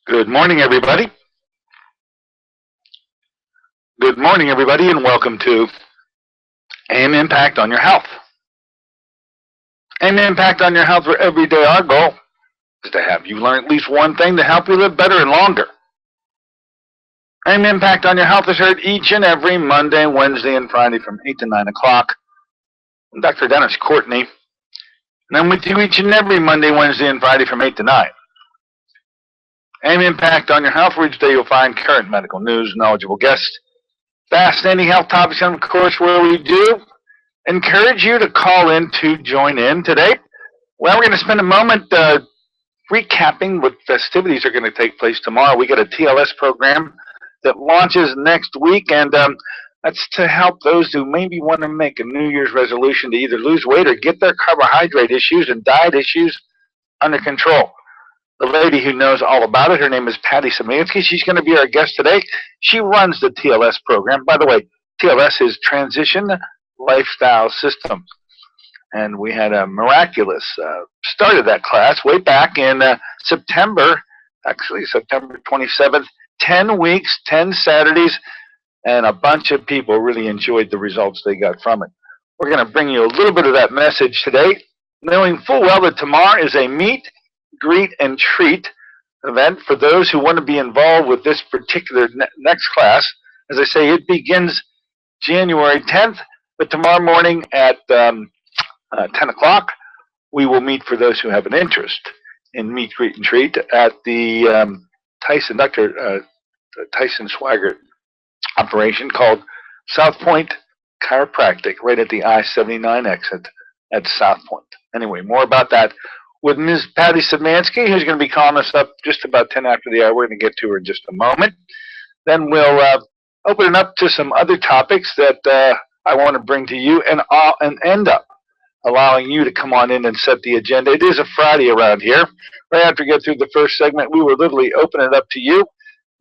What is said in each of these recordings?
Good morning, everybody. Good morning, everybody, and welcome to AIM Impact on Your Health. AIM Impact on Your Health, where every day our goal is to have you learn at least one thing to help you live better and longer. AIM Impact on Your Health is heard each and every Monday, Wednesday, and Friday from 8 to 9 o'clock. I'm Dr. Dennis Courtney, and I'm with you each and every Monday, Wednesday, and Friday from 8 to 9. AIM Impact on Your Health, where each day you'll find current medical news, knowledgeable guests, fascinating health topics, and of course, where we do encourage you to call in to join in today. Well, we're going to spend a moment recapping what festivities are going to take place tomorrow. We got a TLS program that launches next week, and that's to help those who maybe want to make a New Year's resolution to either lose weight or get their carbohydrate issues and diet issues under control. The lady who knows all about it, her name is Patty Szymanski. She's going to be our guest today. She runs the TLS program. By the way, TLS is Transition Lifestyle System. And we had a miraculous start of that class way back in September 27th. 10 weeks, 10 Saturdays, and a bunch of people really enjoyed the results they got from it. We're going to bring you a little bit of that message today, knowing full well that tomorrow is a meet, greet, and treat event for those who want to be involved with this particular next class. As I say, it begins January 10th, but tomorrow morning at 10 o'clock, we will meet for those who have an interest in meet, greet, and treat at the Dr. Tyson Swaggart operation called South Point Chiropractic, right at the I-79 exit at South Point. Anyway, more about that with Ms. Patty Szymanski, who's going to be calling us up just about 10 after the hour. We're going to get to her in just a moment. Then we'll open it up to some other topics that I want to bring to you and end up allowing you to come on in and set the agenda. It is a Friday around here. Right after we get through the first segment, we will literally open it up to you.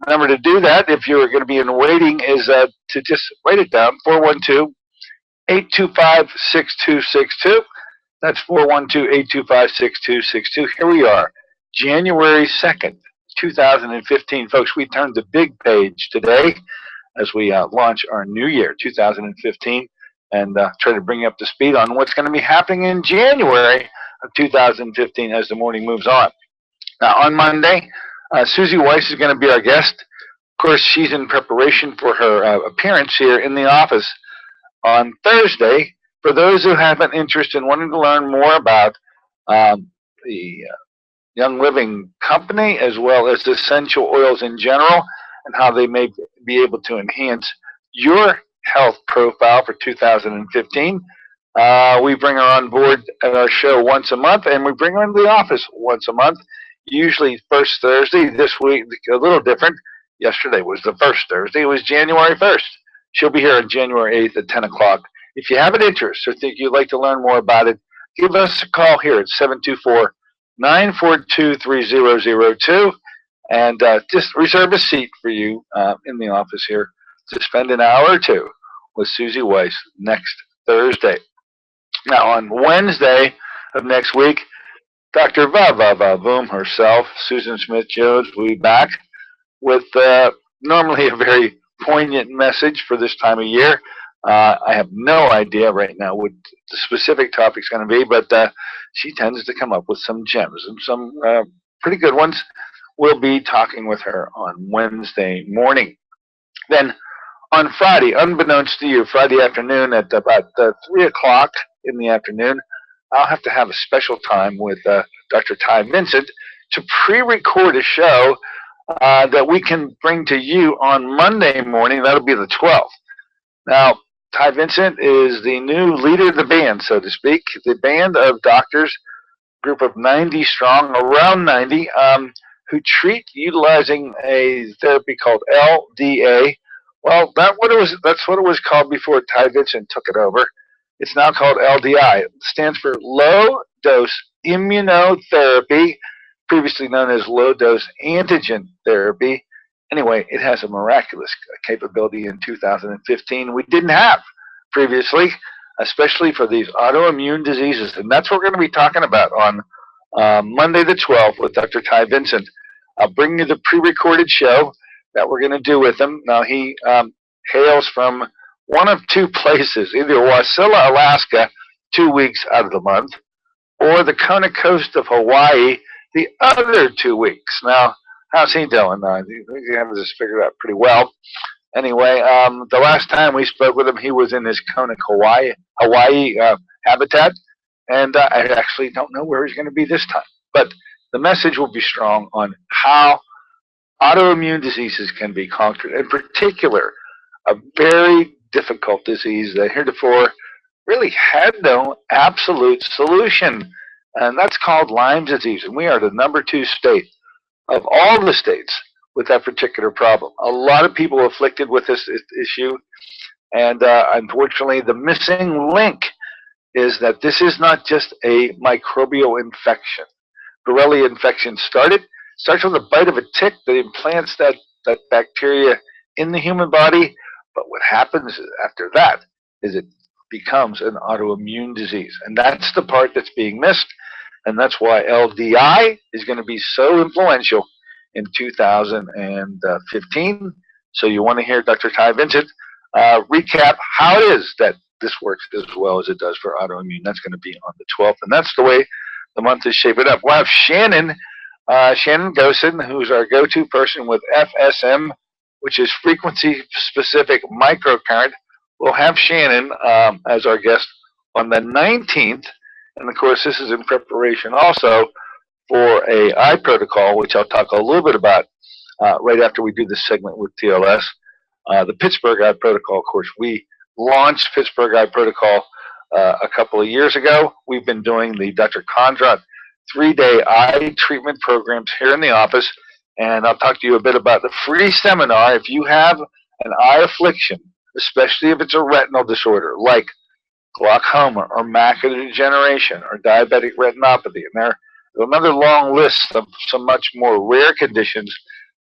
The number to do that, if you're going to be in waiting, is to just write it down, 412-825-6262. That's 412-825-6262. Here we are, January 2nd, 2015. Folks, we turned the big page today as we launch our new year, 2015, and try to bring you up to speed on what's going to be happening in January of 2015 as the morning moves on. Now, on Monday, Susie Weiss is going to be our guest. Of course, she's in preparation for her appearance here in the office on Thursday. For those who have an interest in wanting to learn more about the Young Living Company, as well as essential oils in general, and how they may be able to enhance your health profile for 2015, we bring her on board at our show once a month, and we bring her into the office once a month, usually first Thursday. This week, a little different. Yesterday was the first Thursday. It was January 1st. She'll be here on January 8th at 10 o'clock. If you have an interest or think you'd like to learn more about it, give us a call here at 724-942-3002, and just reserve a seat for you in the office here to spend an hour or two with Susie Weiss next Thursday. Now, on Wednesday of next week, Dr. Boom herself, Susan Smith-Jones, will be back with normally a very poignant message for this time of year. I have no idea right now what the specific topic's going to be, but she tends to come up with some gems and some pretty good ones. We'll be talking with her on Wednesday morning. Then on Friday, unbeknownst to you, Friday afternoon at about 3 o'clock in the afternoon, I'll have to have a special time with Dr. Ty Vincent to pre-record a show that we can bring to you on Monday morning. That'll be the 12th. Now, Ty Vincent is the new leader of the band, so to speak, the band of doctors, group of 90 strong, around 90, who treat utilizing a therapy called LDA. Well, that's what it was called before Ty Vincent took it over. It's now called LDI. It stands for Low Dose Immunotherapy, previously known as Low Dose Antigen Therapy. Anyway, it has a miraculous capability in 2015 we didn't have previously, especially for these autoimmune diseases. And that's what we're going to be talking about on Monday the 12th with Dr. Ty Vincent. I'll bring you the pre-recorded show that we're going to do with him. Now, he hails from one of two places, either Wasilla, Alaska, 2 weeks out of the month, or the Kona coast of Hawaii the other 2 weeks. Now, how's he doing? He has this figured out pretty well. Anyway, the last time we spoke with him, he was in his Kona, Hawaii habitat, and I actually don't know where he's going to be this time. But the message will be strong on how autoimmune diseases can be conquered, in particular, a very difficult disease that heretofore really had no absolute solution, and that's called Lyme disease. And we are the #2 state of all the states with that particular problem. A lot of people afflicted with this issue, and unfortunately, the missing link is that this is not just a microbial infection. Borrelia infection starts with a bite of a tick that implants that bacteria in the human body, but what happens after that is it becomes an autoimmune disease, and that's the part that's being missed, and that's why LDI is going to be so influential in 2015. So you want to hear Dr. Ty Vincent recap how it is that this works as well as it does for autoimmune. That's going to be on the 12th, and that's the way the month is shaping up. We'll have Shannon Gosen, who's our go-to person with FSM, which is frequency-specific microcurrent. We'll have Shannon as our guest on the 19th, and of course this is in preparation also for a eye protocol, which I'll talk a little bit about right after we do this segment with TLS. The Pittsburgh Eye Protocol, of course, we launched Pittsburgh Eye Protocol a couple of years ago. We've been doing the Dr. Kondrot 3-day eye treatment programs here in the office, and I'll talk to you a bit about the free seminar. If you have an eye affliction, especially if it's a retinal disorder like glaucoma or macular degeneration or diabetic retinopathy, and there's another long list of some much more rare conditions,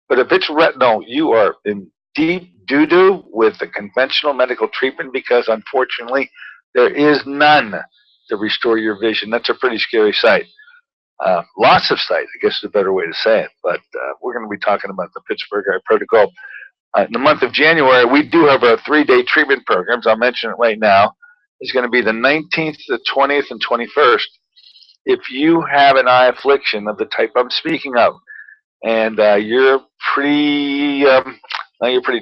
but if it's retinal, you are in deep doo-doo with the conventional medical treatment because unfortunately there is none to restore your vision. That's a pretty scary sight. Loss of sight, I guess is a better way to say it, but we're going to be talking about the Pittsburgh Eye Protocol. In the month of January, we do have our 3-day treatment programs. I'll mention it right now. It's going to be the 19th, the 20th, and 21st. If you have an eye affliction of the type I'm speaking of, and you're pretty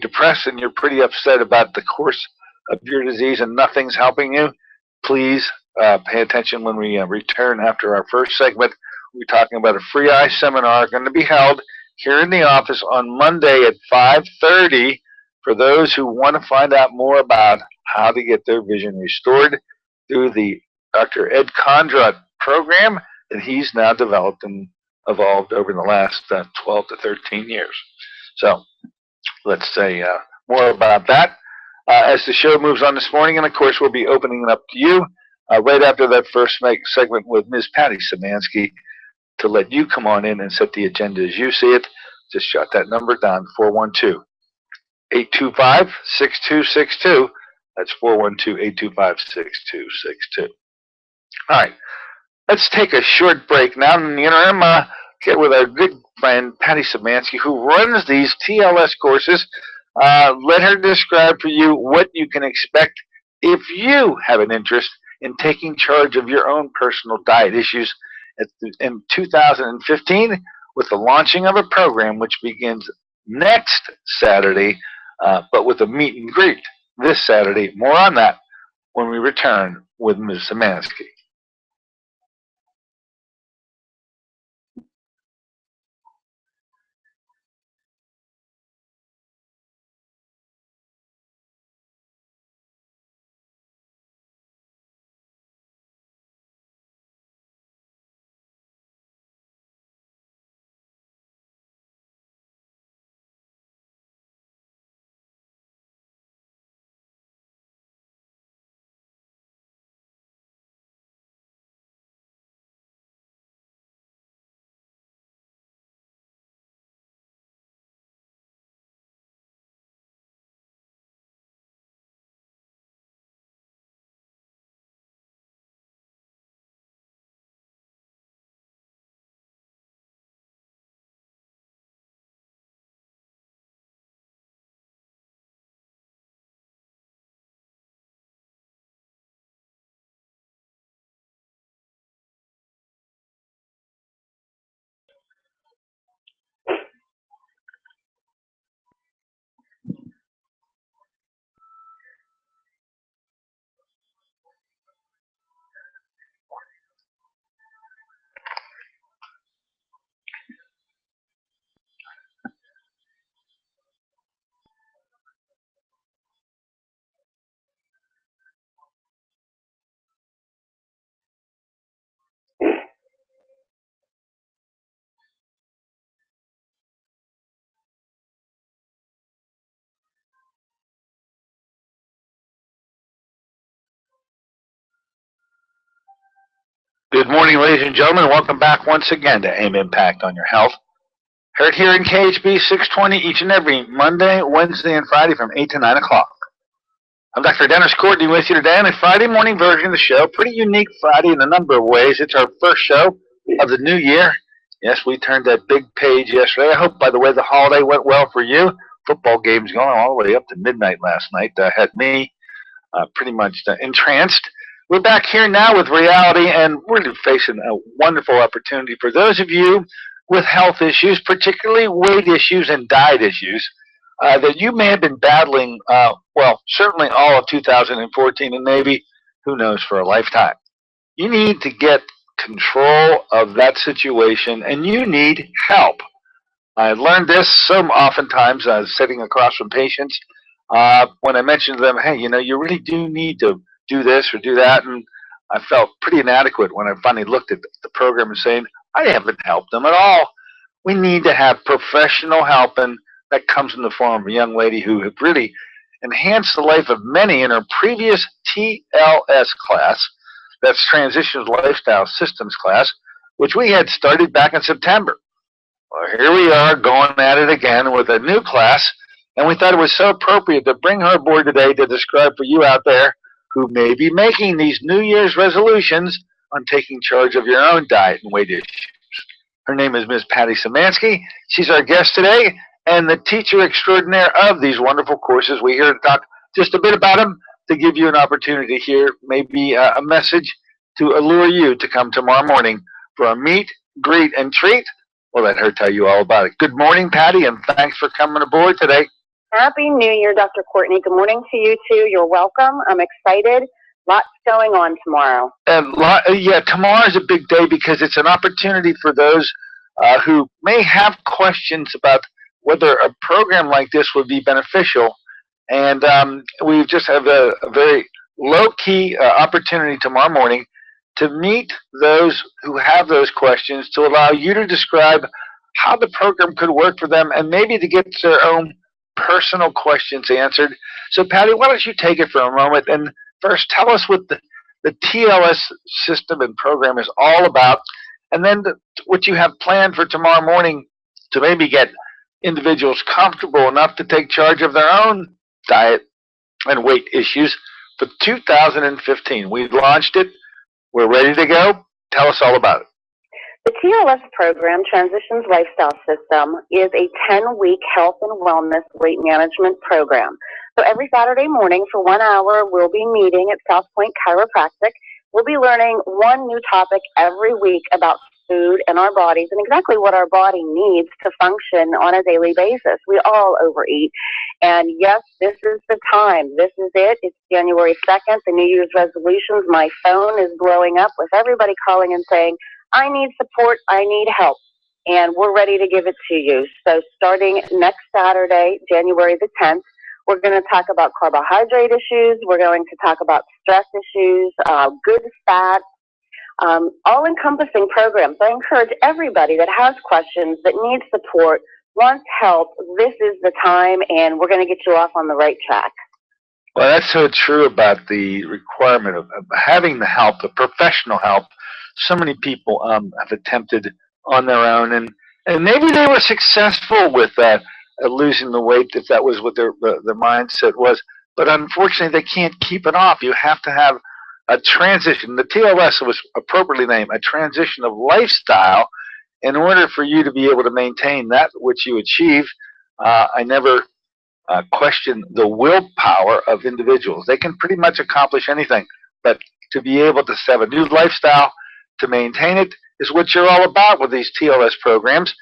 depressed and you're pretty upset about the course of your disease and nothing's helping you, please pay attention when we return after our first segment. We're talking about a free eye seminar going to be held here in the office on Monday at 5:30 for those who want to find out more about how to get their vision restored through the Dr. Ed Kondrot program that he's now developed and evolved over the last 12 to 13 years. So let's say more about that as the show moves on this morning. And of course, we'll be opening it up to you right after that first segment with Ms. Patty Szymanski to let you come on in and set the agenda as you see it. Just jot that number down, 412-825-6262. That's 412-825-6262. All right, let's take a short break now. In the interim, get with our good friend Patty Szymanski, who runs these TLS courses. Let her describe for you what you can expect if you have an interest in taking charge of your own personal diet issues in 2015 with the launching of a program which begins next Saturday, but with a meet and greet this Saturday. More on that when we return with Ms. Szymanski. morning, ladies and gentlemen. Welcome back once again to AIM Impact on Your Health. Heard here in KHB 620 each and every Monday, Wednesday, and Friday from 8 to 9 o'clock. I'm Dr. Dennis Courtney with you today on a Friday morning version of the show. Pretty unique Friday in a number of ways. It's our first show of the new year. Yes, we turned that big page yesterday. I hope, by the way, the holiday went well for you. Football games going all the way up to midnight last night had me pretty much entranced. We're back here now with reality, and we're facing a wonderful opportunity for those of you with health issues, particularly weight issues and diet issues, that you may have been battling, certainly all of 2014 and maybe, who knows, for a lifetime. You need to get control of that situation, and you need help. I learned this so oftentimes sitting across from patients when I mentioned to them, hey, you really do need to do this or do that, and I felt pretty inadequate when I finally looked at the program and saying, I haven't helped them at all. We need to have professional help, and that comes in the form of a young lady who had really enhanced the life of many in her previous TLS class, that's Transitions Lifestyle Systems class, which we had started back in September. Well, here we are going at it again with a new class, and we thought it was so appropriate to bring her aboard today to describe for you out there who may be making these New Year's resolutions on taking charge of your own diet and weight issues. Her name is Ms. Patty Szymanski. She's our guest today and the teacher extraordinaire of these wonderful courses. We're here to talk just a bit about them to give you an opportunity to hear maybe a message to allure you to come tomorrow morning for a meet, greet, and treat. We'll let her tell you all about it. Good morning, Patty, and thanks for coming aboard today. Happy New Year, Dr. Courtney. Good morning to you, too. You're welcome. I'm excited. Lots going on tomorrow. Tomorrow's a big day because it's an opportunity for those who may have questions about whether a program like this would be beneficial. And we just have a very low-key opportunity tomorrow morning to meet those who have those questions, to allow you to describe how the program could work for them and maybe to get their own personal questions answered. So, Patty, why don't you take it for a moment and first tell us what the TLS system and program is all about, and then what you have planned for tomorrow morning to maybe get individuals comfortable enough to take charge of their own diet and weight issues for 2015. We've launched it. We're ready to go. Tell us all about it. The TLS program, Transitions Lifestyle System, is a 10-week health and wellness weight management program. So every Saturday morning for 1 hour, we'll be meeting at South Point Chiropractic. We'll be learning one new topic every week about food and our bodies and exactly what our body needs to function on a daily basis. We all overeat. And yes, this is the time. This is it. It's January 2nd, the New Year's resolutions. My phone is blowing up with everybody calling and saying, I need support, I need help, and we're ready to give it to you. So starting next Saturday, January the 10th, we're going to talk about carbohydrate issues, we're going to talk about stress issues, good fat, all-encompassing programs. I encourage everybody that has questions, that needs support, wants help, this is the time, and we're going to get you off on the right track. Well, that's so true about the requirement of having the help, the professional help. So many people have attempted on their own, and maybe they were successful with losing the weight if that was what their mindset was. But unfortunately, they can't keep it off. You have to have a transition. The TLS was appropriately named a transition of lifestyle in order for you to be able to maintain that which you achieve. I never question the willpower of individuals. They can pretty much accomplish anything, but to be able to have a new lifestyle, to maintain it, is what you're all about with these TLS programs.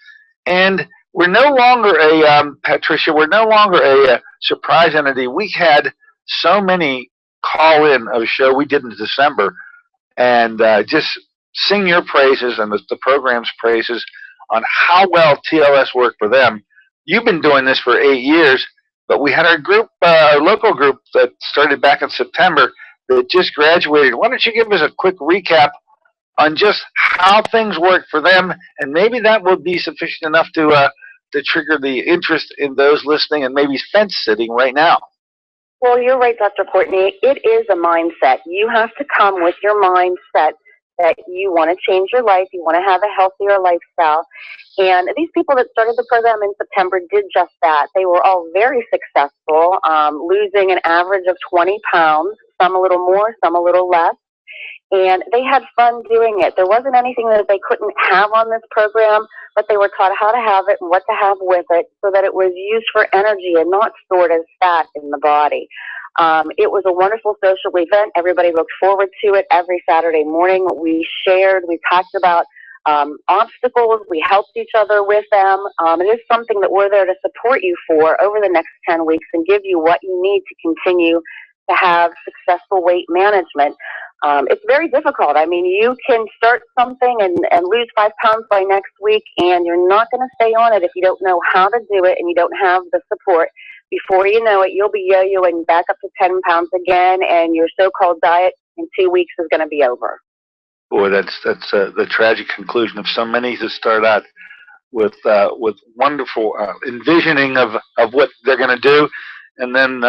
And we're no longer Patricia, we're no longer a surprise entity. We had so many call-in of a show we did in December and just sing your praises and the program's praises on how well TLS worked for them. You've been doing this for 8 years, but we had our group, our local group that started back in September that just graduated. Why don't you give us a quick recap on just how things work for them, and maybe that will be sufficient enough to trigger the interest in those listening and maybe fence sitting right now. Well, you're right, Dr. Courtney. It is a mindset. You have to come with your mindset that you want to change your life, you want to have a healthier lifestyle. And these people that started the program in September did just that. They were all very successful, losing an average of 20 pounds, some a little more, some a little less. And they had fun doing it. There wasn't anything that they couldn't have on this program, but they were taught how to have it and what to have with it so that it was used for energy and not stored as fat in the body. It was a wonderful social event. Everybody looked forward to it every Saturday morning. We shared, we talked about obstacles. We helped each other with them. It is something that we're there to support you for over the next 10 weeks and give you what you need to continue to have successful weight management. It's very difficult. I mean, you can start something and lose 5 pounds by next week, and you're not going to stay on it if you don't know how to do it and you don't have the support. Before you know it, you'll be yo-yoing back up to 10 pounds again, and your so-called diet in 2 weeks is going to be over. Boy, that's the tragic conclusion of so many who start out with wonderful envisioning of what they're going to do, and then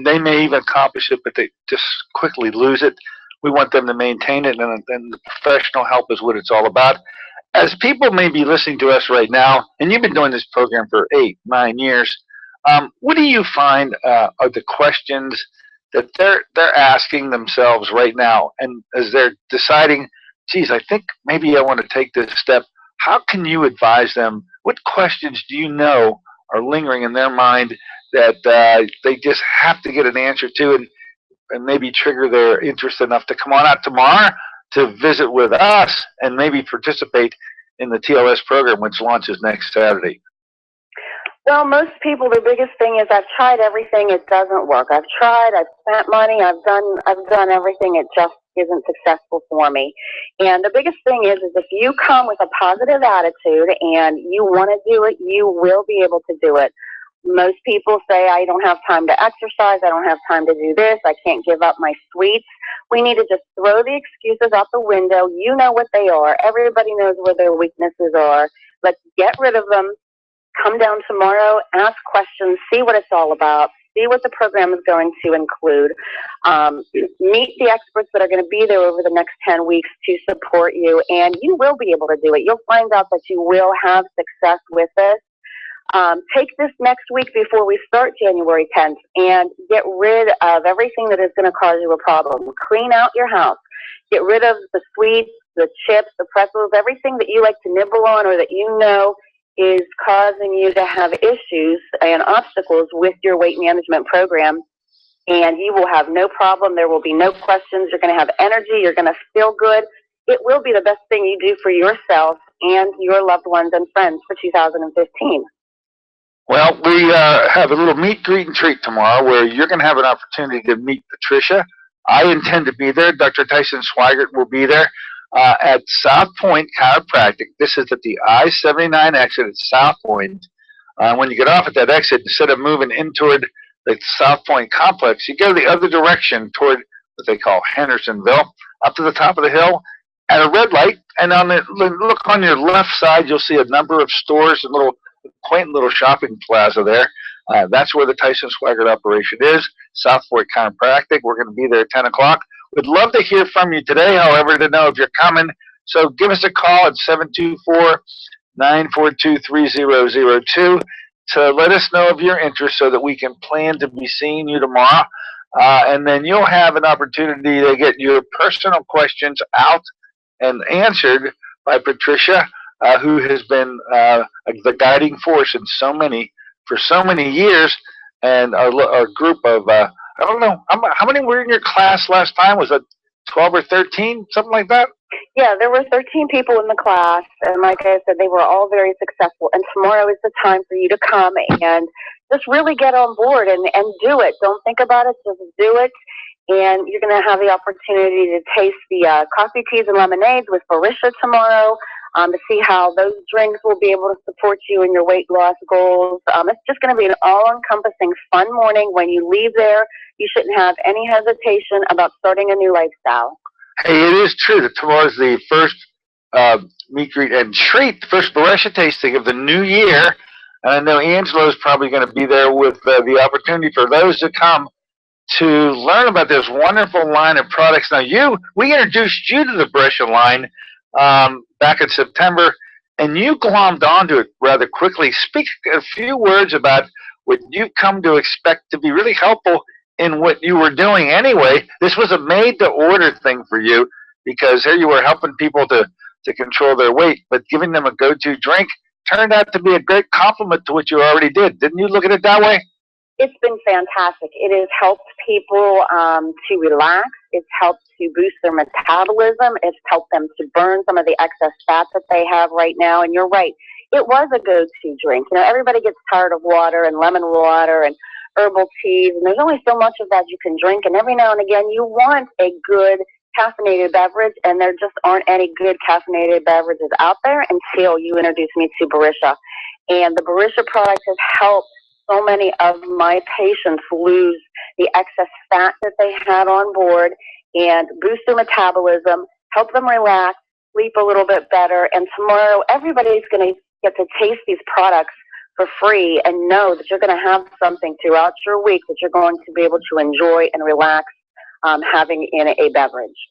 they may even accomplish it, but they just quickly lose it. We want them to maintain it, and the professional help is what it's all about. As people may be listening to us right now, and you've been doing this program for 8, 9 years, what do you find are the questions that they're asking themselves right now, and as they're deciding, geez, I think maybe I want to take this step? How can you advise them? What questions do you know are lingering in their mind that they just have to get an answer to, and maybe trigger their interest enough to come on out tomorrow to visit with us and maybe participate in the TLS program, which launches next Saturday? Well, most people, the biggest thing is, I've tried everything, it doesn't work. I've tried, I've spent money, I've done everything, it just isn't successful for me. And the biggest thing is if you come with a positive attitude and you want to do it, you will be able to do it. Most people say, I don't have time to exercise, I don't have time to do this, I can't give up my sweets. We need to just throw the excuses out the window. You know what they are. Everybody knows where their weaknesses are. Let's get rid of them. Come down tomorrow, ask questions, see what it's all about, see what the program is going to include. Meet the experts that are going to be there over the next 10 weeks to support you, and you will be able to do it. You'll find out that you will have success with this. Take this next week before we start January 10th and get rid of everything that is going to cause you a problem. Clean out your house. Get rid of the sweets, the chips, the pretzels, everything that you like to nibble on or that you know is causing you to have issues and obstacles with your weight management program. And you will have no problem. There will be no questions. You're going to have energy. You're going to feel good. It will be the best thing you do for yourself and your loved ones and friends for 2015. Well, we have a little meet, greet, and treat tomorrow where you're going to have an opportunity to meet Patricia. I intend to be there. Dr. Tyson Swigert will be there at South Point Chiropractic. This is at the I-79 exit at South Point. When you get off at that exit, instead of moving in toward the South Point complex, you go the other direction toward what they call Hendersonville, up to the top of the hill at a red light. And look on your left side, you'll see a number of stores and quaint little shopping plaza there. That's where the Tyson Swigert operation is, South Point Chiropractic. We're going to be there at 10 o'clock. We'd love to hear from you today, however, to know if you're coming. So give us a call at 724-942-3002 to let us know of your interest so that we can plan to be seeing you tomorrow. And then you'll have an opportunity to get your personal questions out and answered by Patricia, who has been the guiding force in for so many years, and our group of I don't know how many were in your class last time. Was it 12 or 13, something like that? Yeah, there were 13 people in the class, and like I said, they were all very successful. And tomorrow is the time for you to come and just really get on board and do it. Don't think about it, just do it. And you're going to have the opportunity to taste the coffee, teas, and lemonades with Felicia tomorrow. To see how those drinks will be able to support you in your weight loss goals. It's just going to be an all-encompassing fun morning. When you leave there, you shouldn't have any hesitation about starting a new lifestyle. Hey, it is true that tomorrow's the first meet, greet, and treat, the first Felicia tasting of the new year. And I know Angela's probably going to be there with the opportunity for those to come to learn about this wonderful line of products. Now, we introduced you to the Berisha line back in September, and you glommed onto it rather quickly. Speak a few words about what you've come to expect to be really helpful in what you were doing anyway. This was a made-to-order thing for you because here you were helping people to control their weight, but giving them a go-to drink turned out to be a great compliment to what you already did. Didn't you look at it that way? It's been fantastic. It has helped people to relax. It's helped to boost their metabolism. It's helped them to burn some of the excess fat that they have right now. And you're right, it was a go-to drink. You know, everybody gets tired of water and lemon water and herbal teas, and there's only so much of that you can drink. And every now and again, you want a good caffeinated beverage, and there just aren't any good caffeinated beverages out there until you introduce me to Berisha. And the Berisha product has helped so many of my patients lose the excess fat that they had on board and boost their metabolism, help them relax, sleep a little bit better. And tomorrow, everybody's going to get to taste these products for free and know that you're going to have something throughout your week that you're going to be able to enjoy and relax having in a beverage.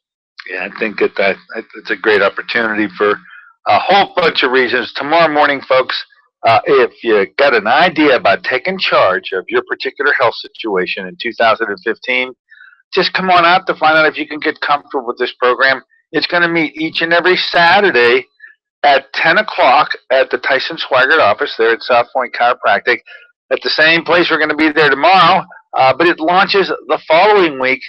Yeah, I think that it's a great opportunity for a whole bunch of reasons. Tomorrow morning, folks, if you got an idea about taking charge of your particular health situation in 2015, just come on out to find out if you can get comfortable with this program. It's going to meet each and every Saturday at 10 o'clock at the Tyson Swigert office there at South Point Chiropractic. At the same place, we're going to be there tomorrow, but it launches the following week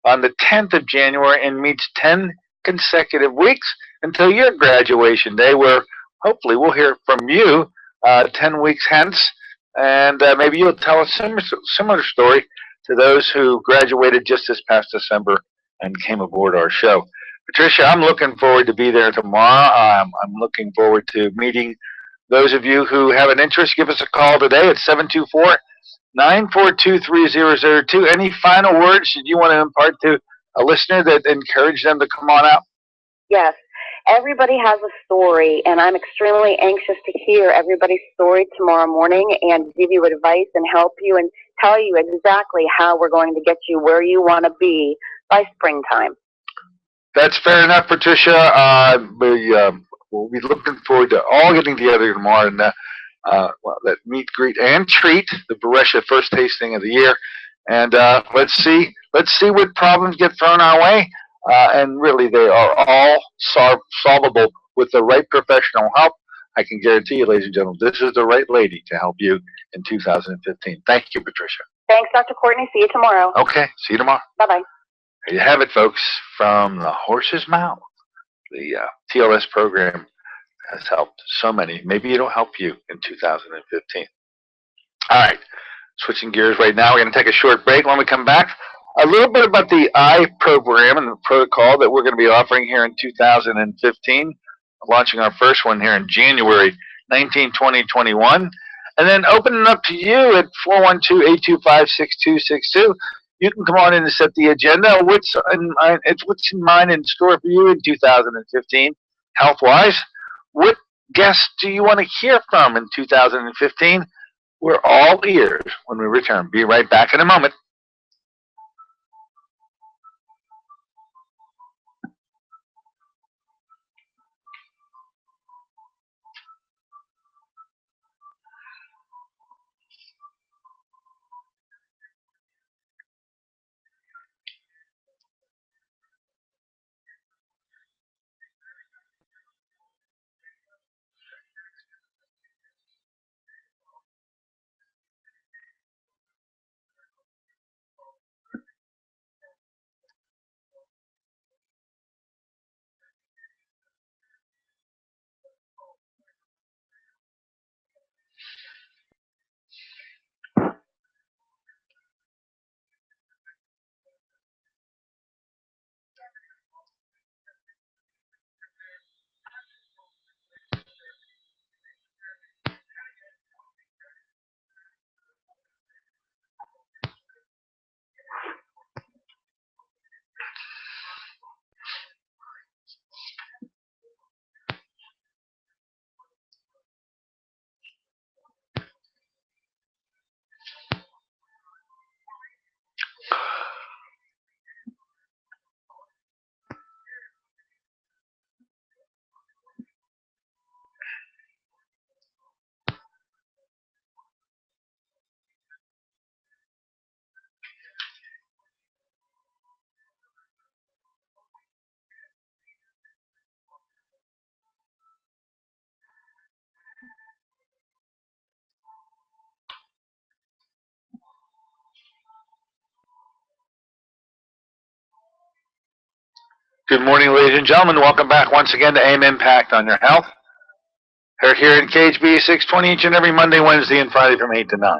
on the 10th of January and meets 10 consecutive weeks until your graduation day, where hopefully we'll hear from you 10 weeks hence, and maybe you'll tell a similar story to those who graduated just this past December and came aboard our show. Patricia, I'm looking forward to be there tomorrow. I'm looking forward to meeting those of you who have an interest. Give us a call today at 724-942-3002. Any final words that you want to impart to a listener that encourage them to come on out? Yes. Everybody has a story, and I'm extremely anxious to hear everybody's story tomorrow morning and give you advice and help you and tell you exactly how we're going to get you where you want to be by springtime. That's fair enough, Patricia. We'll be looking forward to all getting together tomorrow and that meet, greet, and treat, the Berisha first tasting of the year. And let's see what problems get thrown our way. And really, they are all solvable with the right professional help. I can guarantee you, ladies and gentlemen, this is the right lady to help you in 2015. Thank you, Patricia. Thanks, Dr. Courtney. See you tomorrow. Okay, see you tomorrow. Bye-bye. There you have it, folks. From the horse's mouth, the TLS program has helped so many. Maybe it'll help you in 2015. All right, switching gears right now. We're going to take a short break. When we come back, a little bit about the I program and the protocol that we're going to be offering here in 2015, launching our first one here in January 19, 2021, and then opening up to you at 412-825-6262. You can come on in and set the agenda. What's in mind and store for you in 2015, health-wise? What guests do you want to hear from in 2015? We're all ears when we return. Be right back in a moment. Good morning, ladies and gentlemen. Welcome back once again to AIM Impact on Your Health. We're here in KHB 620 each and every Monday, Wednesday, and Friday from 8 to 9.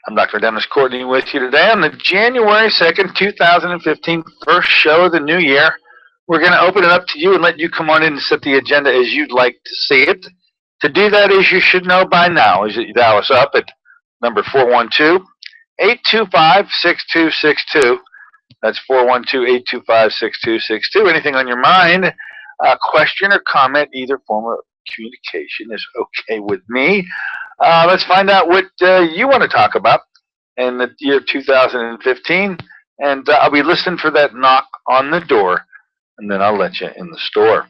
I'm Dr. Dennis Courtney with you today on the January 2nd, 2015, first show of the new year. We're going to open it up to you and let you come on in and set the agenda as you'd like to see it. To do that, as you should know by now, is that you dial us up at number 412-825-6262. That's 412-825-6262. Anything on your mind, question or comment, either form of communication is okay with me. Let's find out what you want to talk about in the year 2015, and I'll be listening for that knock on the door, and then I'll let you in the store.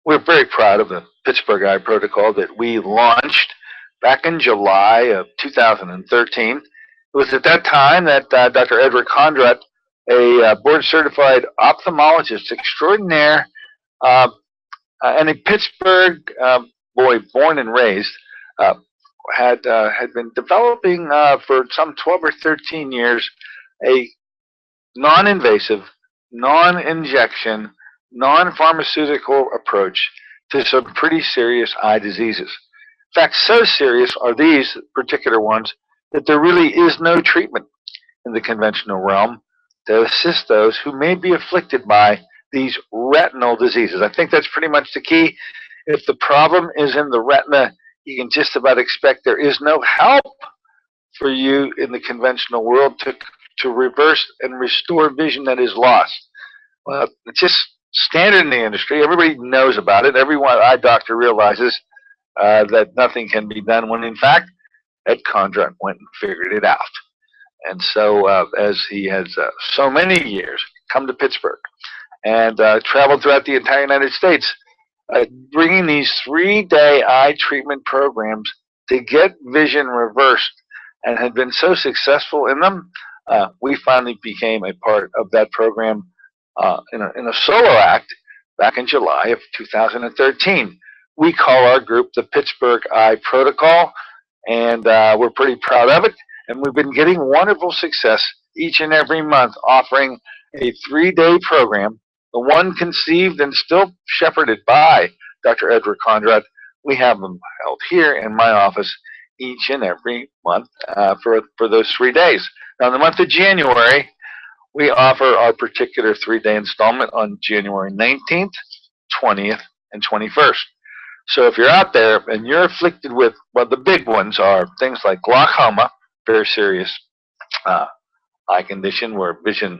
We're very proud of the Pittsburgh Eye Protocol that we launched back in July of 2013. It was at that time that Dr. Edward Conrad, a board-certified ophthalmologist extraordinaire, and a Pittsburgh boy, born and raised, had been developing for some 12 or 13 years a non-invasive, non-injection, non-pharmaceutical approach to some pretty serious eye diseases. In fact, so serious are these particular ones that there really is no treatment in the conventional realm to assist those who may be afflicted by these retinal diseases. I think that's pretty much the key. If the problem is in the retina, you can just about expect there is no help for you in the conventional world to reverse and restore vision that is lost. Well, it's just standard in the industry. Everybody knows about it. Every eye doctor realizes that nothing can be done when, in fact, Ed Conrad went and figured it out. And so, as he has so many years come to Pittsburgh and traveled throughout the entire United States, bringing these 3-day eye treatment programs to get vision reversed, and had been so successful in them, we finally became a part of that program in a solo act back in July of 2013. We call our group the Pittsburgh Eye Protocol, and we're pretty proud of it. And we've been getting wonderful success each and every month, offering a 3-day program, the one conceived and still shepherded by Dr. Edward Conrad. We have them held here in my office each and every month for those 3 days. Now, in the month of January, we offer our particular 3-day installment on January 19th, 20th, and 21st. So if you're out there and you're afflicted with, well, the big ones are things like glaucoma, very serious eye condition where vision,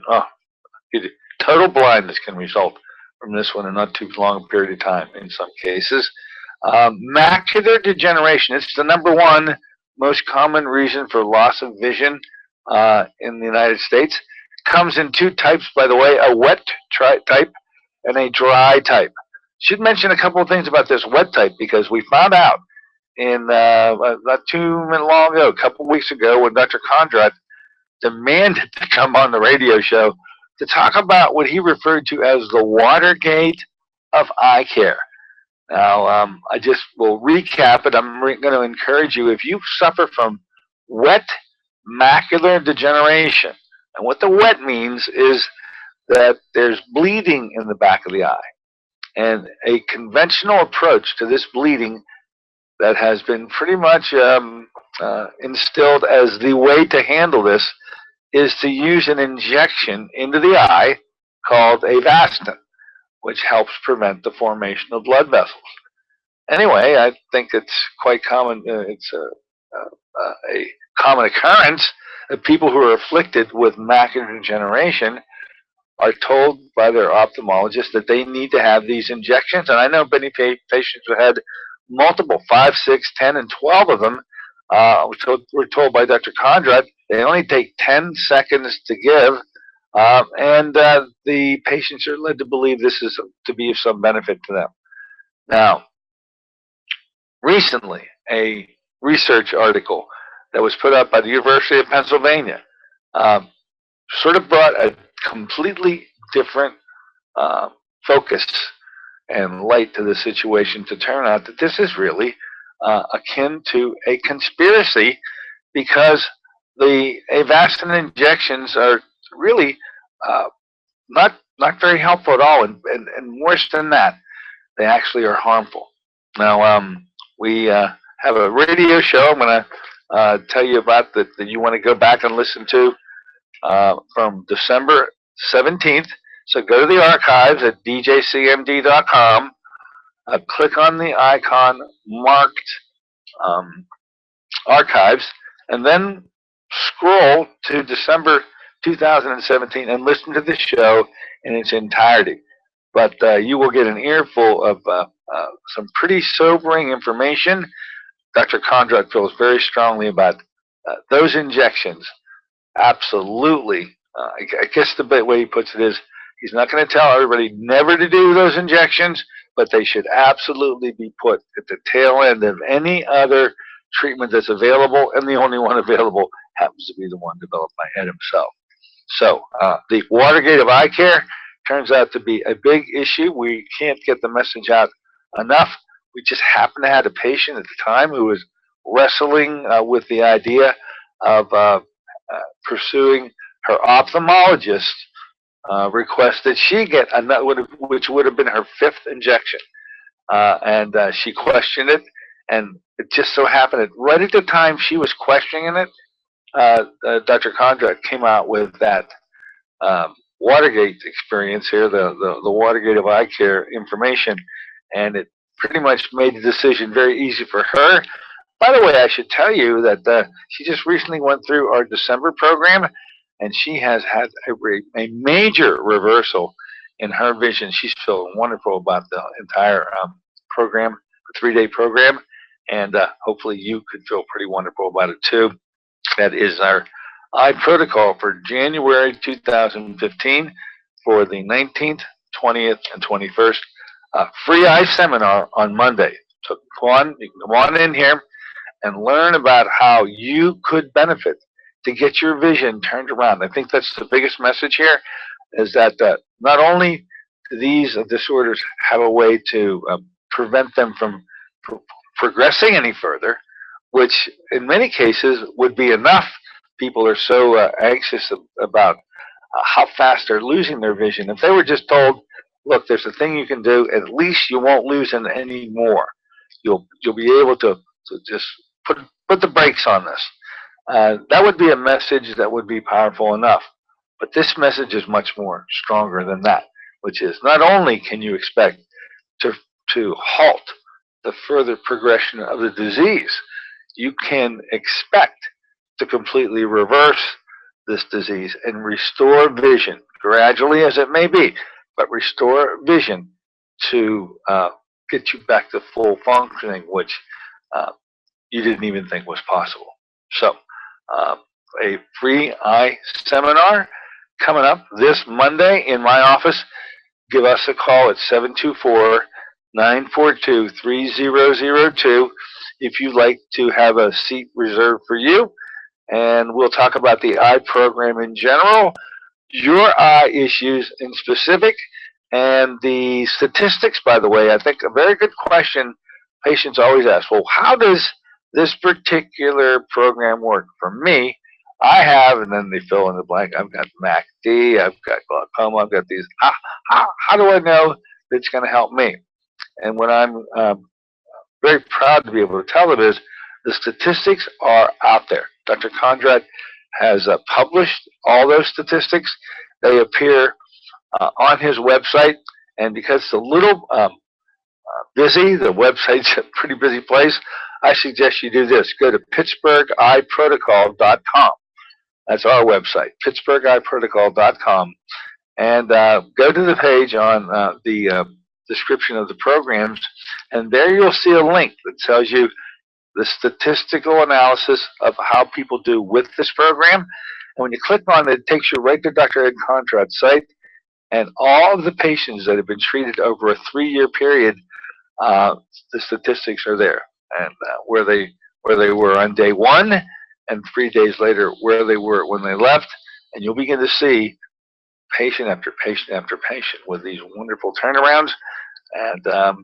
total blindness can result from this one in not too long a period of time in some cases. Macular degeneration, it's the #1 most common reason for loss of vision in the United States. Comes in 2 types, by the way, a wet type and a dry type. Should mention a couple of things about this wet type, because we found out in not too long ago, a couple of weeks ago, when Dr. Conrad demanded to come on the radio show to talk about what he referred to as the Watergate of eye care. Now, I just will recap it. I'm going to encourage you, if you suffer from wet macular degeneration, and what the wet means is that there's bleeding in the back of the eye. And a conventional approach to this bleeding that has been pretty much instilled as the way to handle this is to use an injection into the eye called avastin, which helps prevent the formation of blood vessels. Anyway, I think it's quite common. It's a common occurrence that people who are afflicted with macular degeneration are told by their ophthalmologist that they need to have these injections. And I know many patients who had multiple, 5, 6, 10, and 12 of them. We're told by Dr. Conrad they only take 10 seconds to give, and the patients are led to believe this is to be of some benefit to them. Now, recently, a research article that was put out by the University of Pennsylvania sort of brought a completely different focus and light to the situation, to turn out that this is really akin to a conspiracy, because the avastin injections are really not not very helpful at all, and worse than that, they actually are harmful. Now, we have a radio show I'm going to tell you about that you want to go back and listen to from December 17th. So go to the archives at djcmd.com, click on the icon marked archives, and then scroll to December 2017 and listen to the show in its entirety. But you will get an earful of some pretty sobering information. Dr. Conrad feels very strongly about those injections. Absolutely. I guess the way he puts it is he's not going to tell everybody never to do those injections, but they should absolutely be put at the tail end of any other treatment that's available, and the only one available happens to be the one developed by Ed himself. So the Watergate of eye care turns out to be a big issue. We can't get the message out enough. We just happened to have a patient at the time who was wrestling with the idea of pursuing her ophthalmologist request that she get another, which would have been her 5th injection. And she questioned it, and it just so happened that right at the time she was questioning it, Dr. Conrad came out with that Watergate experience here, the Watergate of eye care information, and it pretty much made the decision very easy for her. By the way, I should tell you that she just recently went through our December program, and she has had a major reversal in her vision. She's feeling wonderful about the entire program, the 3-day program, and hopefully you could feel pretty wonderful about it too. That is our eye protocol for January 2015 for the 19th, 20th, and 21st. Free eye seminar on Monday. So you can come on in here and learn about how you could benefit to get your vision turned around. I think that's the biggest message here, is that not only do these disorders have a way to prevent them from progressing any further, which in many cases would be enough. People are so anxious about how fast they're losing their vision. If they were just told, look, there's a thing you can do, at least you won't lose it any more. You'll be able to just put the brakes on this. That would be a message that would be powerful enough. But this message is much more stronger than that, which is not only can you expect to halt the further progression of the disease, you can expect to completely reverse this disease and restore vision, gradually as it may be, but restore vision to get you back to full functioning, which you didn't even think was possible. So, a free eye seminar coming up this Monday in my office. Give us a call at 724-942-3002 if you'd like to have a seat reserved for you. And we'll talk about the eye program in general, your eye issues in specific, and the statistics, by the way. I think a very good question patients always ask, well, how does this particular program work? For me, I have, and then they fill in the blank, I've got MACD, I've got glaucoma, I've got these. How do I know that it's going to help me? And what I'm very proud to be able to tell them is the statistics are out there. Dr. Conrad has published all those statistics. They appear on his website, and because it's a little busy, the website's a pretty busy place, I suggest you do this. Go to pittsburgheyeprotocol.com. That's our website, pittsburgheyeprotocol.com, and go to the page on the description of the programs, and there you'll see a link that tells you the statistical analysis of how people do with this program. And when you click on it, it takes you right to Dr. Ed Conrad's site, and all of the patients that have been treated over a 3-year period, the statistics are there, and where they were on day 1, and 3 days later where they were when they left, and you'll begin to see patient after patient after patient with these wonderful turnarounds. And I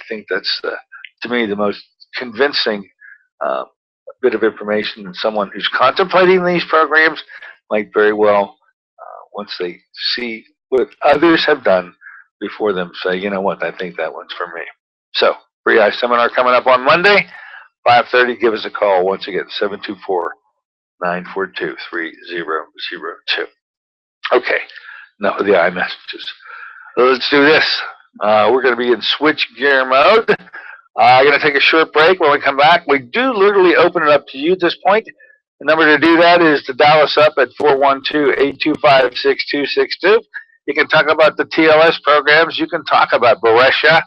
think that's, to me, the most convincing bit of information, and someone who's contemplating these programs might very well, once they see what others have done before them. Say, you know what, I think that one's for me. So, free eye seminar coming up on Monday, 5:30. Give us a call once again, 724-942-3002. Okay, enough of the iMessages. Let's do this. We're going to be in switch gear mode. Going to take a short break. When we come back, we do literally open it up to you at this point. The number to do that is to dial us up at 412-825-6262. You can talk about the TLS programs. You can talk about Beresha,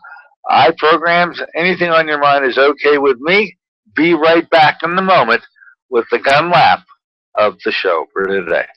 I programs. Anything on your mind is okay with me. Be right back in the moment with the gun lap of the show for today.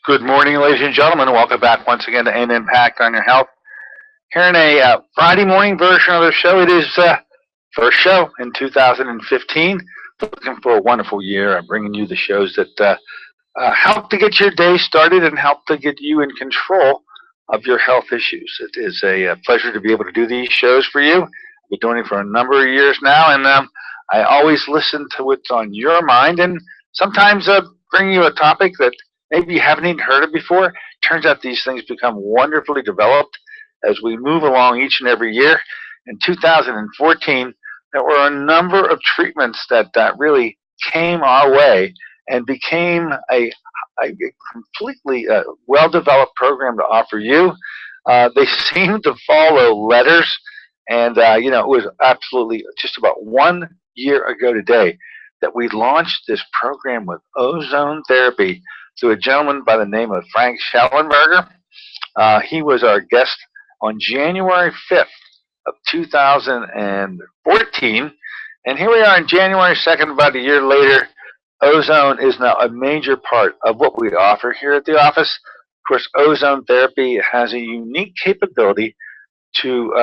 Good morning, ladies and gentlemen. Welcome back once again to An Impact on Your Health. Here in a Friday morning version of the show. It is first show in 2015. Looking for a wonderful year. I'm bringing you the shows that help to get your day started and help to get you in control of your health issues. It is a pleasure to be able to do these shows for you. I've been doing it for a number of years now, and I always listen to what's on your mind, and sometimes bring you a topic that maybe you haven't even heard of before. Turns out these things become wonderfully developed as we move along each and every year. In 2014, there were a number of treatments that really came our way and became a completely well-developed program to offer you. They seem to follow letters, and it was absolutely just about 1 year ago today that we launched this program with ozone therapy through a gentleman by the name of Frank Schellenberger. He was our guest on January 5th of 2014, and here we are on January 2nd, about a year later. Ozone is now a major part of what we offer here at the office. Of course, ozone therapy has a unique capability to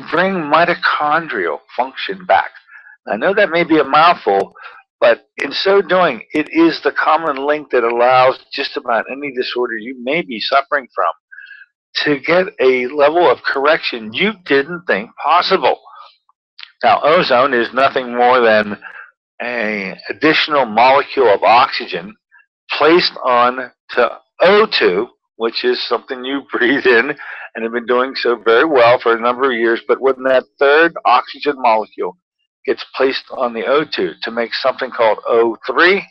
bring mitochondrial function back. I know that may be a mouthful, but in so doing, it is the common link that allows just about any disorder you may be suffering from to get a level of correction you didn't think possible. Now, ozone is nothing more than an additional molecule of oxygen placed on to O2, which is something you breathe in and have been doing so very well for a number of years. But when that third oxygen molecule gets placed on the O2 to make something called O3,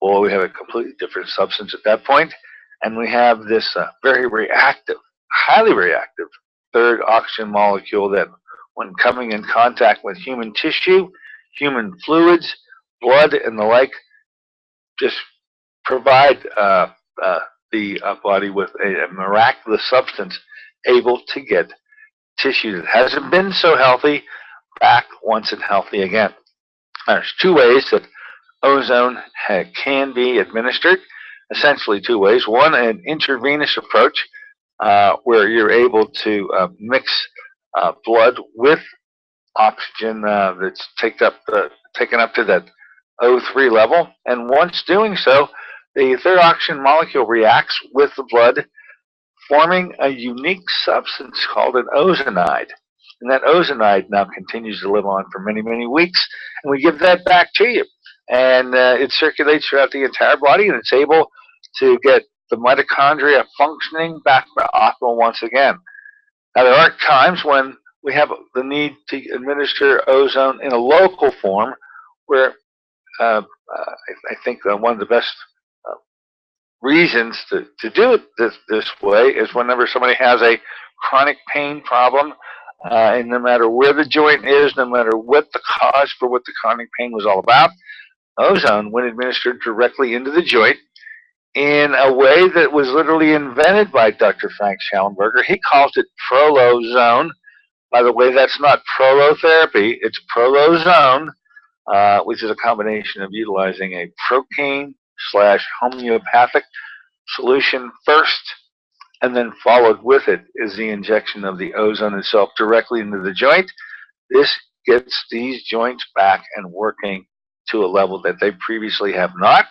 well, we have a completely different substance at that point. And we have this very reactive, highly reactive third oxygen molecule that, when coming in contact with human tissue, human fluids, blood, and the like, just provide the body with a miraculous substance able to get tissue that hasn't been so healthy back once and healthy again. There's two ways that ozone can be administered, essentially two ways. One, an intravenous approach, where you're able to mix blood with oxygen that's taken up to that O3 level, and once doing so, the third oxygen molecule reacts with the blood, forming a unique substance called an ozonide. And that ozonide now continues to live on for many, many weeks, and we give that back to you. and it circulates throughout the entire body, and it's able to get the mitochondria functioning back optimal once again. Now, there are times when we have the need to administer ozone in a local form, where I think one of the best uh, reasons to do it this way is whenever somebody has a chronic pain problem, and no matter where the joint is, no matter what the cause for what the chronic pain was all about, ozone, when administered directly into the joint in a way that was literally invented by Dr. Frank Schallenberger. He calls it prolozone. By the way, that's not prolotherapy, it's prolozone, which is a combination of utilizing a protein slash homeopathic solution first, and then followed with it is the injection of the ozone itself directly into the joint. This gets these joints back and working to a level that they previously have not.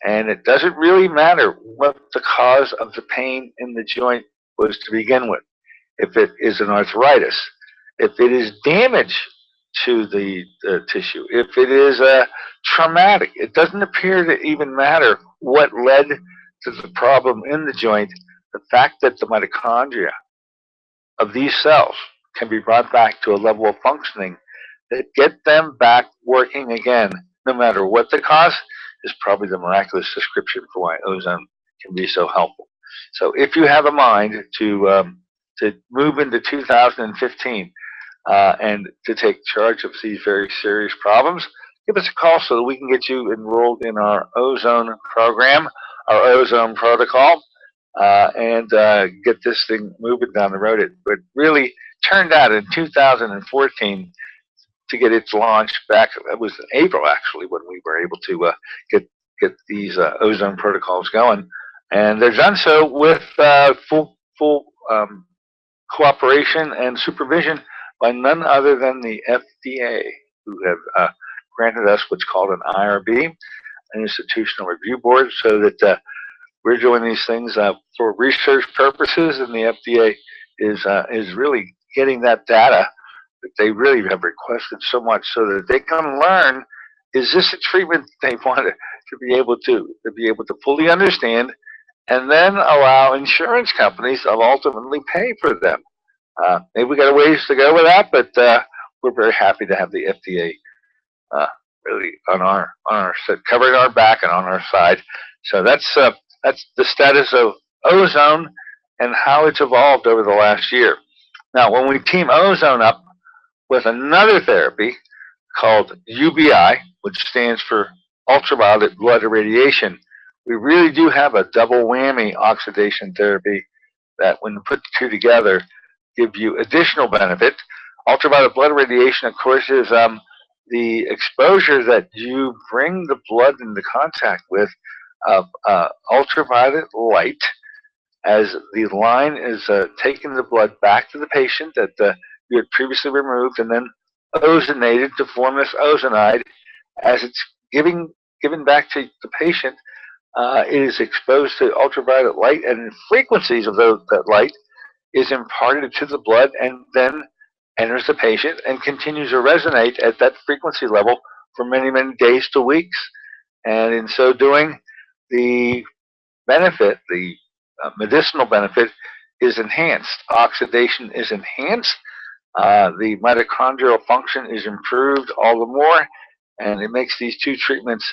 And it doesn't really matter what the cause of the pain in the joint was to begin with. If it is an arthritis, if it is damage to the tissue, if it is traumatic, it doesn't appear to even matter what led to the problem in the joint. The fact that the mitochondria of these cells can be brought back to a level of functioning that get them back working again, no matter what the cause, is probably the miraculous description for why ozone can be so helpful. So if you have a mind to move into 2015 and to take charge of these very serious problems, give us a call so that we can get you enrolled in our ozone program, our ozone protocol, and get this thing moving down the road. It really turned out in 2014 to get its launch back. It was in April, actually, when we were able to get these ozone protocols going, and they're done so with full cooperation and supervision by none other than the FDA, who have granted us what's called an IRB, an Institutional Review Board, so that we're doing these things for research purposes, and the FDA is really getting that data that they really have requested so much, so that they can learn, is this a treatment they want to be able to fully understand, and then allow insurance companies to ultimately pay for them. Maybe we got a ways to go with that, but we're very happy to have the FDA really on our covering our back and on our side. So that's the status of ozone and how it's evolved over the last year. Now, when we team ozone up with another therapy called UBI, which stands for ultraviolet blood irradiation, we really do have a double whammy oxidation therapy that, when put the two together, give you additional benefit. Ultraviolet blood irradiation, of course, is the exposure that you bring the blood into contact with of ultraviolet light, as the line is taking the blood back to the patient that you had previously removed, and then ozonated to form this ozonide. As it's given back to the patient, it is exposed to ultraviolet light, and the frequencies of that light is imparted to the blood and then enters the patient and continues to resonate at that frequency level for many, many days to weeks. And in so doing, the benefit, the medicinal benefit, is enhanced. Oxidation is enhanced. The mitochondrial function is improved all the more, and it makes these two treatments,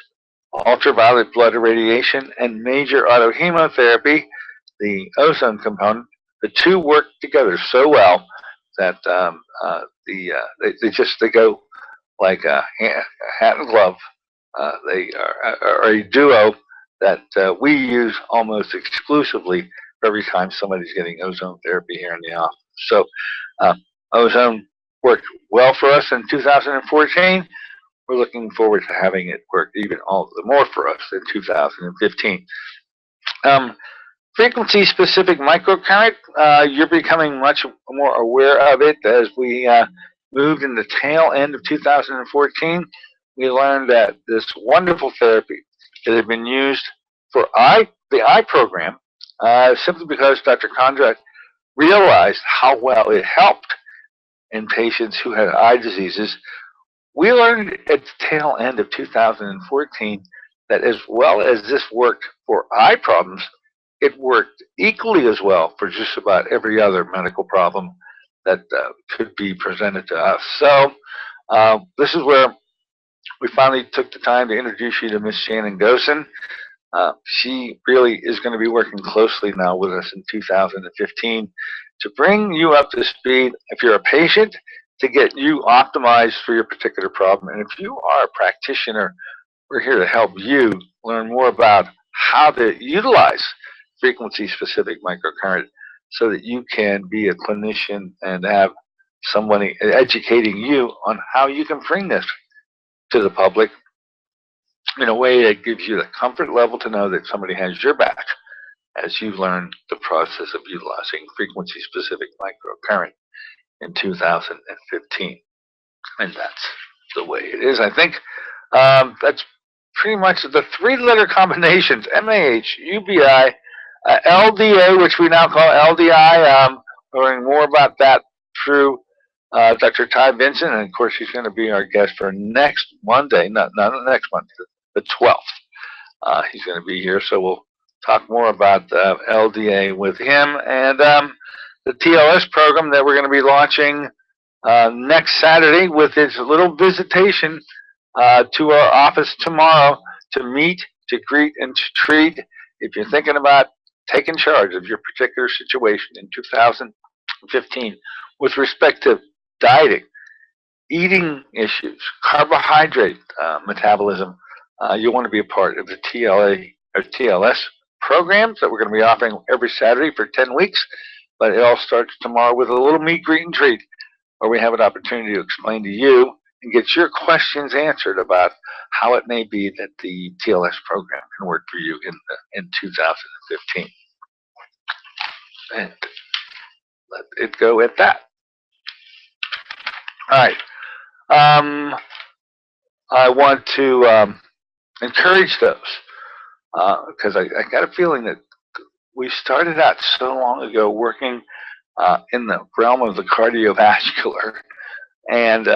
ultraviolet blood irradiation and major autohemotherapy, the ozone component, the two work together so well that they go like a hat and glove. They are a duo that we use almost exclusively every time somebody's getting ozone therapy here in the office. So ozone worked well for us in 2014. We're looking forward to having it work even all the more for us in 2015. Frequency-specific microcurrent, you're becoming much more aware of it as we moved in the tail end of 2014. We learned that this wonderful therapy that had been used for the eye program, simply because Dr. Condrat realized how well it helped in patients who had eye diseases, We learned at the tail end of 2014 that as well as this worked for eye problems, it worked equally as well for just about every other medical problem that could be presented to us. So this is where we finally took the time to introduce you to Miss Shannon Gosen. She really is going to be working closely now with us in 2015 to bring you up to speed if you're a patient, to get you optimized for your particular problem. And if you are a practitioner, we're here to help you learn more about how to utilize frequency-specific microcurrent so that you can be a clinician and have somebody educating you on how you can bring this to the public in a way that gives you the comfort level to know that somebody has your back as you learn the process of utilizing frequency-specific microcurrent in 2015. And that's the way it is. I think that's pretty much the three-letter combinations: MAH, UBI, LDA, which we now call LDI. Learning more about that through Dr. Ty Vincent, and of course he's going to be our guest for next Monday, not next Monday, the 12th. He's going to be here, so we'll talk more about LDA with him, and the TLS program that we're going to be launching next Saturday with its little visitation to our office tomorrow to meet, to greet, and to treat. If you're thinking about taking charge of your particular situation in 2015 with respect to dieting, eating issues, carbohydrate metabolism, you'll want to be a part of the TLS programs that we're going to be offering every Saturday for 10 weeks. But it all starts tomorrow with a little meet, greet, and treat where we have an opportunity to explain to you and get your questions answered about how it may be that the TLS program can work for you in 2015. And let it go at that. All right. I want to encourage those because I got a feeling that we started out so long ago working in the realm of the cardiovascular, and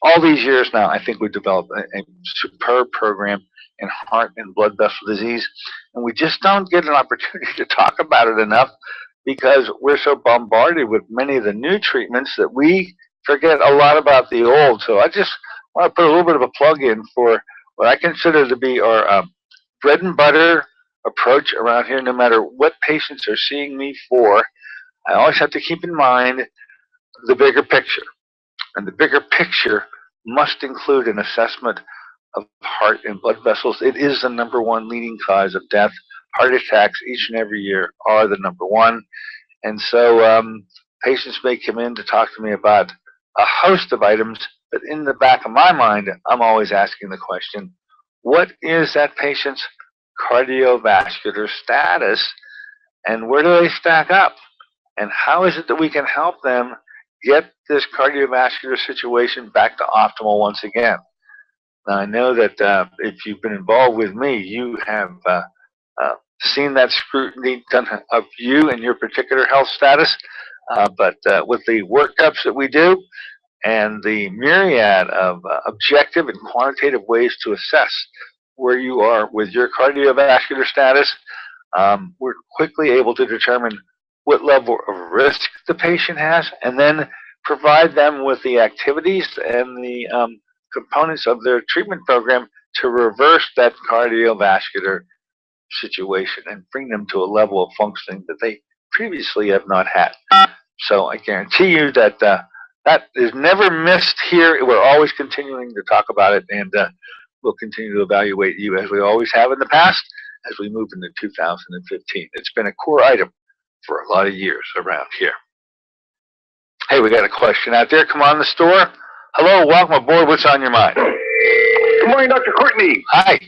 all these years now, I think we've developed a superb program in heart and blood vessel disease, and we just don't get an opportunity to talk about it enough because we're so bombarded with many of the new treatments that we forget a lot about the old. So I just want to put a little bit of a plug in for what I consider to be our bread and butter approach around here. No matter what patients are seeing me for, I always have to keep in mind the bigger picture. And the bigger picture must include an assessment of heart and blood vessels. It is the #1 leading cause of death. Heart attacks each and every year are the #1. And so patients may come in to talk to me about a host of items, but in the back of my mind, I'm always asking the question, what is that patient's cardiovascular status, and where do they stack up? And how is it that we can help them get this cardiovascular situation back to optimal once again? Now, I know that if you've been involved with me, you have seen that scrutiny done of you and your particular health status. But with the workups that we do and the myriad of objective and quantitative ways to assess where you are with your cardiovascular status, we're quickly able to determine what level of risk the patient has, and then provide them with the activities and the components of their treatment program to reverse that cardiovascular situation and bring them to a level of functioning that they previously have not had. So I guarantee you that that is never missed here. We're always continuing to talk about it, and we'll continue to evaluate you as we always have in the past as we move into 2015. It's been a core item for a lot of years around here. Hey, we got a question out there. Come on, the store. Hello, welcome aboard. What's on your mind? Good morning, Dr. Courtney. Hi.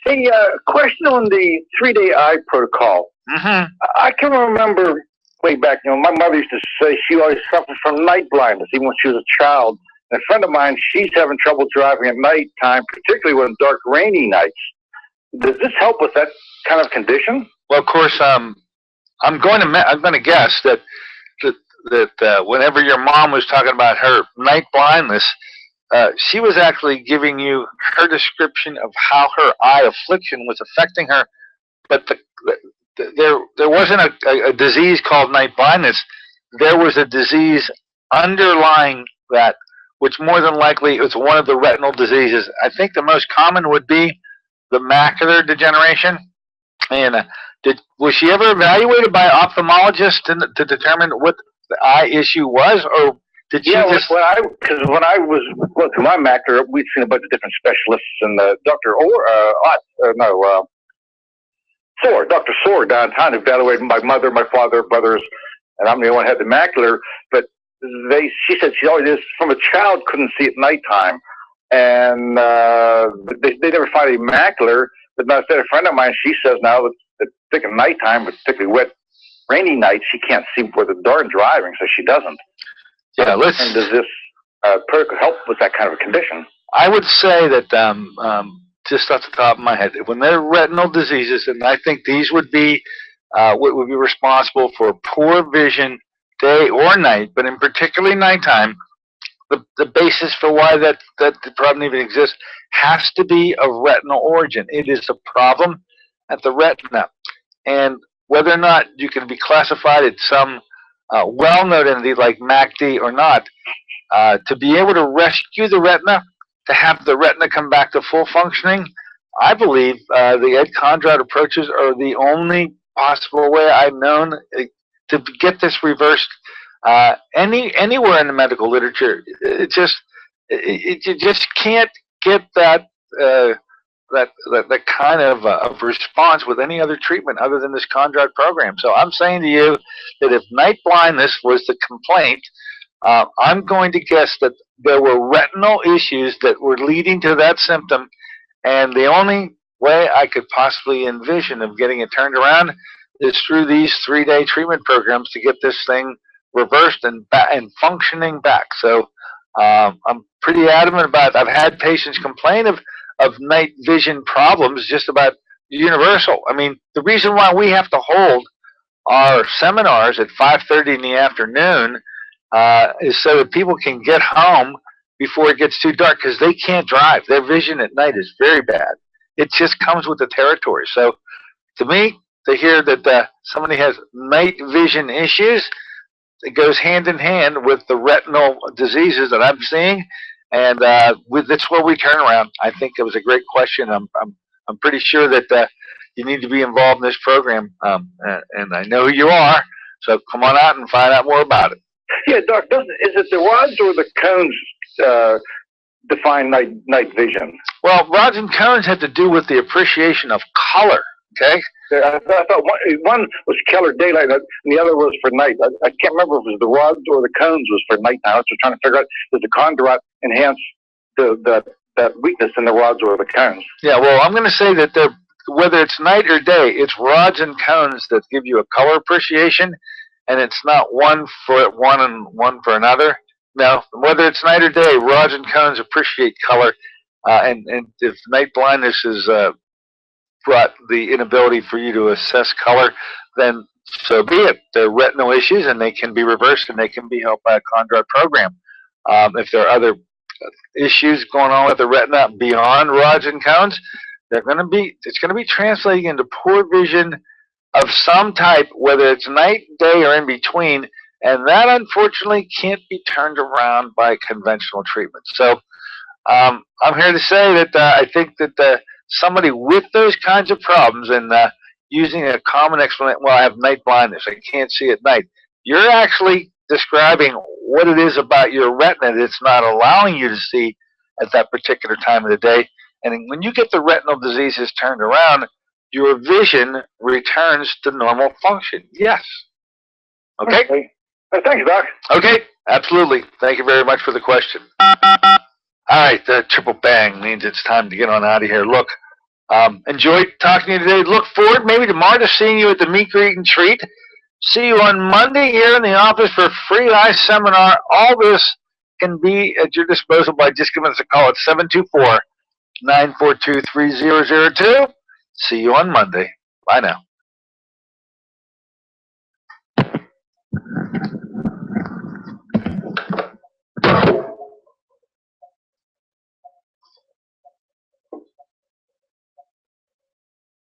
Hey, question on the 3-day eye protocol. I can remember way back, my mother used to say she always suffered from night blindness, even when she was a child. And a friend of mine, she's having trouble driving at night time, particularly when dark, rainy nights. Does this help with that kind of condition? Well, of course, I'm going to guess that whenever your mom was talking about her night blindness, she was actually giving you her description of how her eye affliction was affecting her, but there wasn't a disease called night blindness. There was a disease underlying that, which more than likely was one of the retinal diseases. I think the most common would be the macular degeneration. And was she ever evaluated by an ophthalmologist to determine what the eye issue was, or did you just? Because when I was going through my macular, we'd seen a bunch of different specialists, and Dr. Dr. Soar downtown evaluated my mother, my father, brothers, and I'm the only one who had the macular. But she said she always from a child couldn't see at nighttime, and they never find a macular. But now, a friend of mine, she says now that at nighttime, particularly wet, rainy nights, she can't see where the door is driving, so she doesn't. Yeah, and does this protocol help with that kind of a condition? I would say that just off the top of my head, when they're retinal diseases, and I think these would be what would be responsible for poor vision day or night, but in particularly nighttime, the basis for why that the problem even exists has to be of retinal origin. It is a problem at the retina, and whether or not you can be classified at some well-known entity like MACD or not, to be able to rescue the retina, to have the retina come back to full functioning, I believe the Ed Conrad approaches are the only possible way I've known to get this reversed. Anywhere in the medical literature, you just can't get that kind of response with any other treatment other than this Conrad program. So I'm saying to you that if night blindness was the complaint, I'm going to guess that there were retinal issues that were leading to that symptom, and the only way I could possibly envision of getting it turned around is through these 3-day treatment programs to get this thing reversed and functioning back. So I'm pretty adamant about it. I've had patients complain of night vision problems just about universal. I mean, the reason why we have to hold our seminars at 5:30 in the afternoon is so that people can get home before it gets too dark, because they can't drive. Their vision at night is very bad. It just comes with the territory. So to me, to hear that somebody has night vision issues, it goes hand in hand with the retinal diseases that I'm seeing, and that's where we turn around. I think it was a great question. I'm pretty sure that you need to be involved in this program, and I know who you are. So come on out and find out more about it. Yeah, Doc. Is it the rods or the cones define night vision? Well, rods and cones had to do with the appreciation of color. Okay. I thought one was color daylight and the other was for night. I can't remember if it was the rods or the cones was for night now. So trying to figure out, does the Conrad enhance that weakness in the rods or the cones? Yeah, well, I'm going to say that whether it's night or day, it's rods and cones that give you a color appreciation, and it's not one for one and one for another. No, whether it's night or day, rods and cones appreciate color, and if night blindness is brought the inability for you to assess color, then so be it. They're retinal issues, and they can be reversed, and they can be helped by a Conrad program. If there are other issues going on with the retina beyond rods and cones, it's going to be translating into poor vision of some type, whether it's night, day, or in between, and that unfortunately can't be turned around by conventional treatment. So I'm here to say that I think that somebody with those kinds of problems and using a common explanation, well, I have night blindness, I can't see at night, you're actually describing what it is about your retina that's not allowing you to see at that particular time of the day. And when you get the retinal diseases turned around, your vision returns to normal function. Yes. Okay? Thanks, Doc. Okay, absolutely. Thank you very much for the question. All right, the triple bang means it's time to get on out of here. Look, enjoyed talking to you today. Look forward maybe tomorrow to seeing you at the Meet, Greet, and Treat. See you on Monday here in the office for a free eye seminar. All this can be at your disposal by just giving us a call at 724-942-3002. See you on Monday. Bye now.